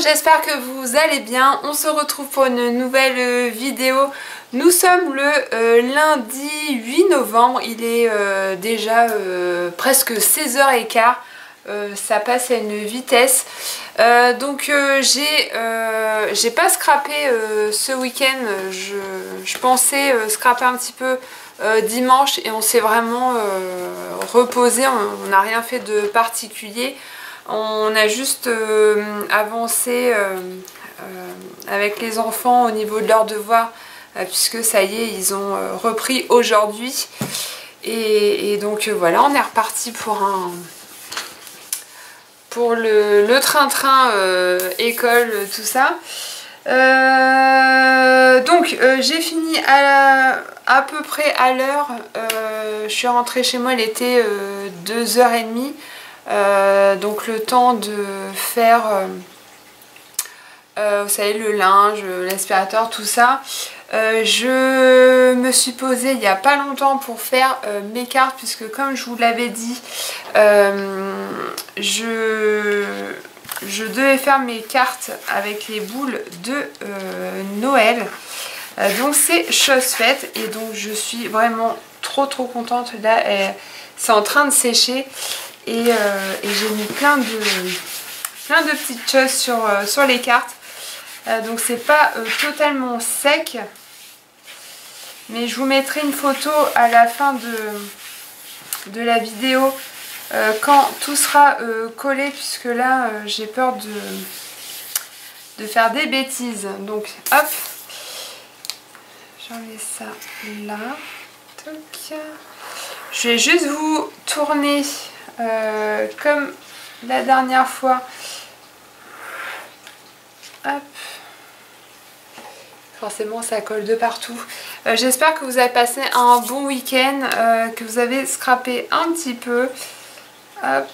j'espère que vous allez bien. On se retrouve pour une nouvelle vidéo. Nous sommes le lundi 8 novembre, il est déjà presque 16h15. Ça passe à une vitesse. Donc j'ai pas scrappé ce week-end. Je pensais scraper un petit peu dimanche et on s'est vraiment reposé. On n'a rien fait de particulier. On a juste avancé avec les enfants au niveau de leurs devoirs puisque ça y est, ils ont repris aujourd'hui. Et donc voilà, on est reparti pour le train-train école, tout ça. Donc j'ai fini à peu près à l'heure. Je suis rentrée chez moi, il était 2h30. Donc le temps de faire vous savez, le linge, l'aspirateur, tout ça. Je me suis posée il n'y a pas longtemps pour faire mes cartes, puisque comme je vous l'avais dit, je devais faire mes cartes avec les boules de Noël. Donc c'est chose faite et donc je suis vraiment trop contente. Là c'est en train de sécher et j'ai mis plein de petites choses sur les cartes. Donc c'est pas totalement sec, mais je vous mettrai une photo à la fin de la vidéo quand tout sera collé, puisque là j'ai peur de faire des bêtises. Donc hop, j'enlève ça là. Toc. Je vais juste vous tourner comme la dernière fois. Hop. Forcément ça colle de partout. J'espère que vous avez passé un bon week-end, que vous avez scrappé un petit peu. Hop.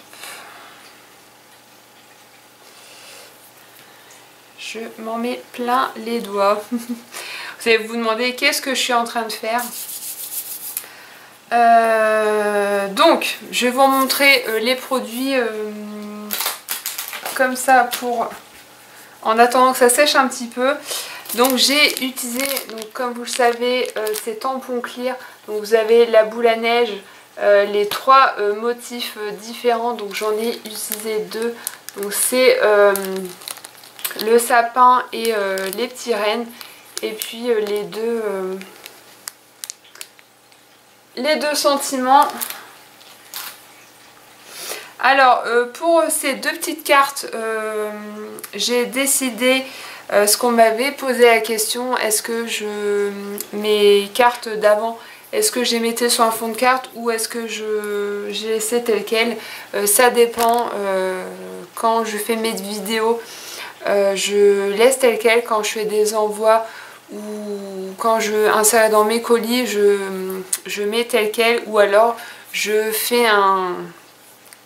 Je m'en mets plein les doigts. Vous allez vous demander qu'est-ce que je suis en train de faire. Donc je vais vous montrer les produits comme ça pour en attendant que ça sèche un petit peu. Donc j'ai utilisé, donc, comme vous le savez, ces tampons clear. Donc vous avez la boule à neige, les trois motifs différents. Donc j'en ai utilisé deux. Donc c'est le sapin et les petits rennes. Et puis les deux sentiments. Alors pour ces deux petites cartes, j'ai décidé ce qu'on m'avait posé la question, est-ce que mes cartes d'avant, est-ce que je les mettais sur un fond de carte ou est-ce que j'ai laissé tel quel. Ça dépend. Quand je fais mes vidéos, je laisse tel quel. Quand je fais des envois ou quand je insère dans mes colis, je mets tel quel, ou alors je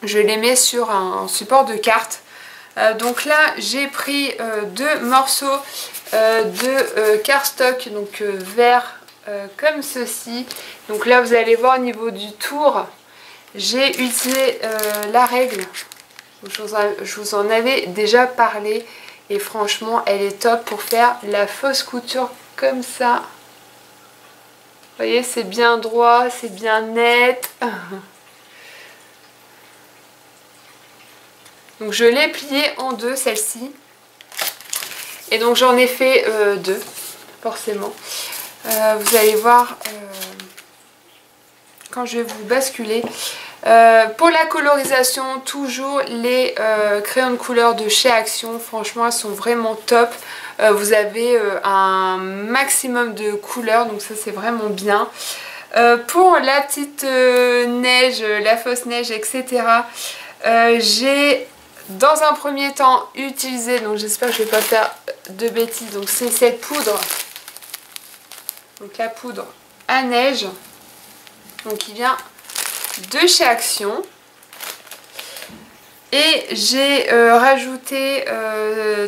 les mets sur un support de carte. Donc là j'ai pris deux morceaux de cardstock, donc vert comme ceci. Donc là vous allez voir au niveau du tour, j'ai utilisé la règle. Je vous en avais déjà parlé et franchement elle est top pour faire la fausse couture comme ça. Vous voyez, c'est bien droit, c'est bien net. Donc je l'ai pliée en deux, celle-ci. Et donc j'en ai fait deux, forcément. Vous allez voir quand je vais vous basculer. Pour la colorisation, toujours les crayons de couleur de chez Action. Franchement, elles sont vraiment top. Vous avez un maximum de couleurs, donc ça c'est vraiment bien. Pour la petite neige, la fausse neige, etc. J'ai dans un premier temps utilisé, donc j'espère que je ne vais pas faire de bêtises, donc c'est cette poudre, donc la poudre à neige, donc qui vient de chez Action. Et j'ai rajouté,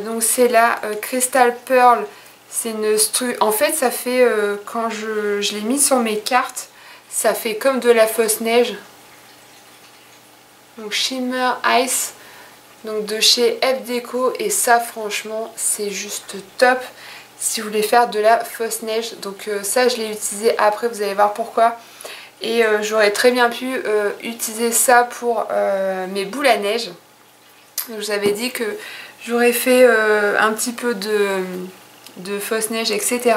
donc c'est la Crystal Pearl, c'est une en fait ça fait, quand je l'ai mis sur mes cartes, ça fait comme de la fausse neige. Donc Shimmer Ice. donc de chez F Déco, et ça franchement c'est juste top si vous voulez faire de la fausse neige. Donc ça je l'ai utilisé après, vous allez voir pourquoi. Et j'aurais très bien pu utiliser ça pour mes boules à neige. Donc, je vous avais dit que j'aurais fait un petit peu de fausse neige, etc.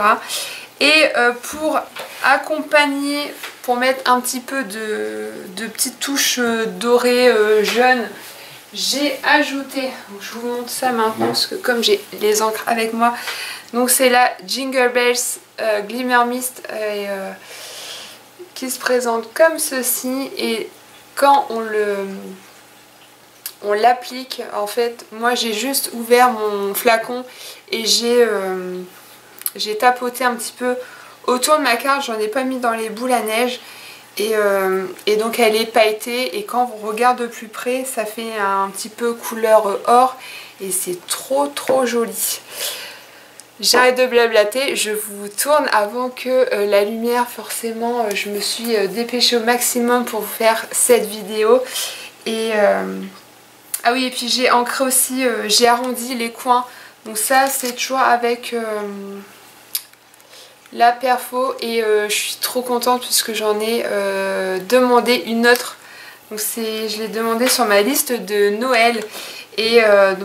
Et pour accompagner, pour mettre un petit peu de petites touches dorées jaunes, j'ai ajouté, donc je vous montre ça maintenant parce que comme j'ai les encres avec moi, donc c'est la Jingle Bells Glimmer Mist qui se présente comme ceci. Et quand on l'applique, en fait, moi j'ai juste ouvert mon flacon et j'ai tapoté un petit peu autour de ma carte, j'en ai pas mis dans les boules à neige. Et donc elle est pailletée, et quand on regarde de plus près, ça fait un petit peu couleur or, et c'est trop joli. J'arrête de blablater, je vous tourne avant que la lumière, forcément, je me suis dépêchée au maximum pour vous faire cette vidéo. Et ah oui, et puis j'ai ancré aussi, j'ai arrondi les coins, donc ça c'est toujours avec la perfo, et je suis trop contente puisque j'en ai demandé une autre. Donc je l'ai demandé sur ma liste de Noël, et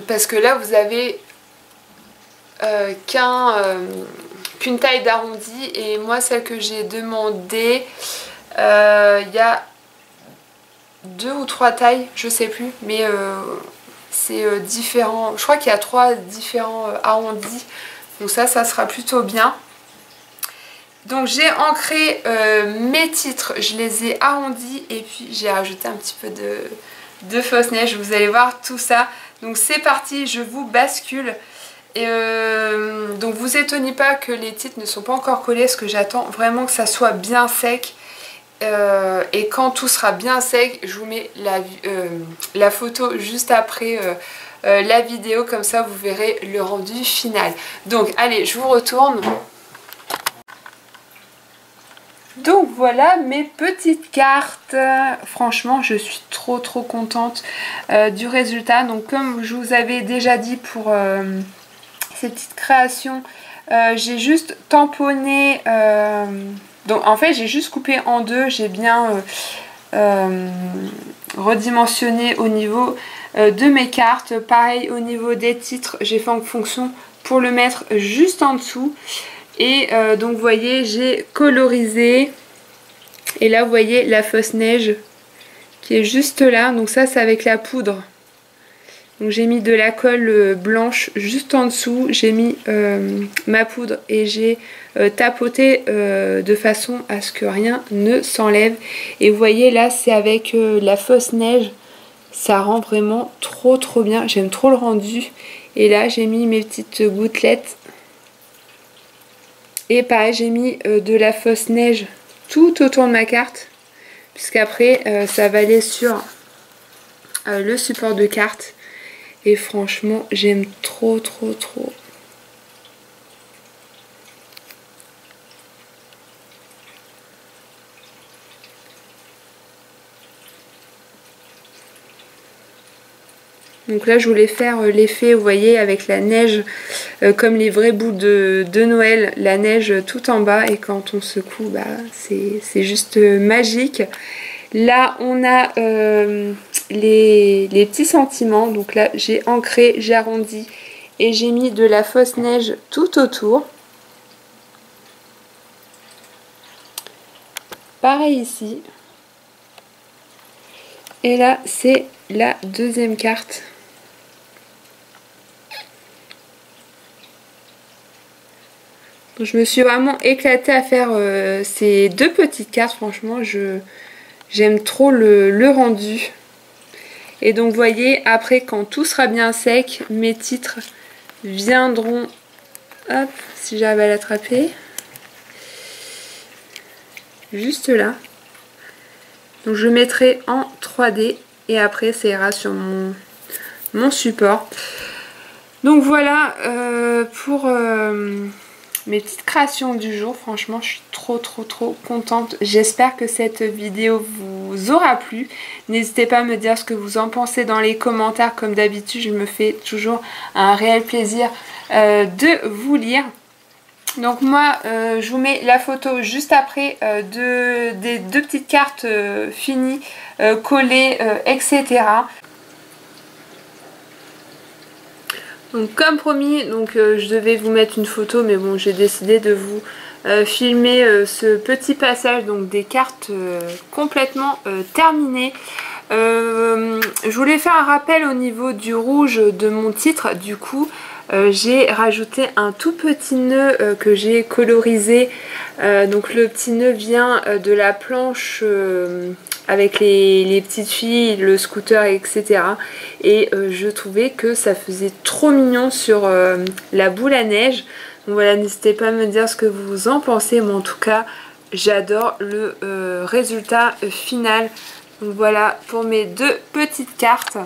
parce que là vous avez qu'une taille d'arrondi, et moi celle que j'ai demandé, il y a 2 ou 3 tailles, je sais plus, mais c'est différent. Je crois qu'il y a 3 différents arrondis, donc ça sera plutôt bien. Donc j'ai ancré mes titres, je les ai arrondis, et puis j'ai rajouté un petit peu de fausse neige, vous allez voir tout ça. Donc c'est parti, je vous bascule. Et donc vous étonnez pas que les titres ne sont pas encore collés, parce que j'attends vraiment que ça soit bien sec. Et quand tout sera bien sec, je vous mets la photo juste après la vidéo, comme ça vous verrez le rendu final. Donc allez, je vous retourne. Donc voilà mes petites cartes. Franchement je suis trop contente du résultat. Donc comme je vous avais déjà dit pour ces petites créations, j'ai juste tamponné, donc en fait j'ai juste coupé en deux, j'ai bien redimensionné au niveau de mes cartes. Pareil au niveau des titres, j'ai fait en fonction pour le mettre juste en dessous. Et donc vous voyez, j'ai colorisé, et là vous voyez la fausse neige qui est juste là, donc ça c'est avec la poudre. Donc j'ai mis de la colle blanche juste en dessous, j'ai mis ma poudre, et j'ai tapoté de façon à ce que rien ne s'enlève. Et vous voyez là c'est avec la fausse neige, ça rend vraiment trop bien, j'aime trop le rendu. Et là j'ai mis mes petites gouttelettes. Et pareil, j'ai mis de la fausse neige tout autour de ma carte, puisqu'après ça va aller sur le support de carte. Et franchement, j'aime trop. Donc là je voulais faire l'effet, vous voyez, avec la neige, comme les vraies boules de Noël, la neige tout en bas, et quand on secoue, bah, c'est juste magique. Là on a les petits sentiments, donc là j'ai ancré, j'ai arrondi, et j'ai mis de la fausse neige tout autour. Pareil ici. Et là c'est la deuxième carte. Donc, je me suis vraiment éclatée à faire ces deux petites cartes. Franchement, j'aime trop le rendu. Et donc, vous voyez, après, quand tout sera bien sec, mes titres viendront... Hop, si j'arrive à l'attraper. Juste là. Donc, je mettrai en 3D. Et après, ça ira sur mon support. Donc, voilà pour... mes petites créations du jour. Franchement je suis trop contente. J'espère que cette vidéo vous vous aura plu. N'hésitez pas à me dire ce que vous en pensez dans les commentaires. Comme d'habitude, je me fais toujours un réel plaisir de vous lire. Donc moi, je vous mets la photo juste après des deux petites cartes finies, collées, etc. Donc comme promis, je devais vous mettre une photo, mais bon, j'ai décidé de vous filmer ce petit passage, donc des cartes complètement terminées. Je voulais faire un rappel au niveau du rouge de mon titre. Du coup, j'ai rajouté un tout petit nœud que j'ai colorisé. Donc le petit nœud vient de la planche avec les petites filles, le scooter, etc. Et je trouvais que ça faisait trop mignon sur la boule à neige. Donc voilà, n'hésitez pas à me dire ce que vous en pensez, mais en tout cas, j'adore le résultat final. Donc voilà pour mes deux petites cartes.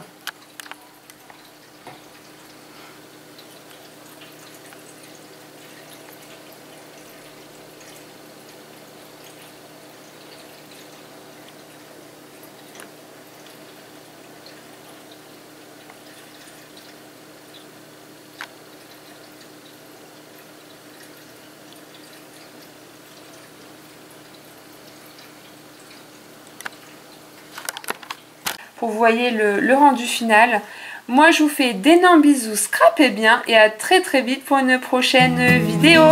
Pour vous voyez le rendu final. Moi je vous fais d'énormes bisous, scrapez bien et à très vite pour une prochaine vidéo.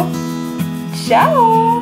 Ciao!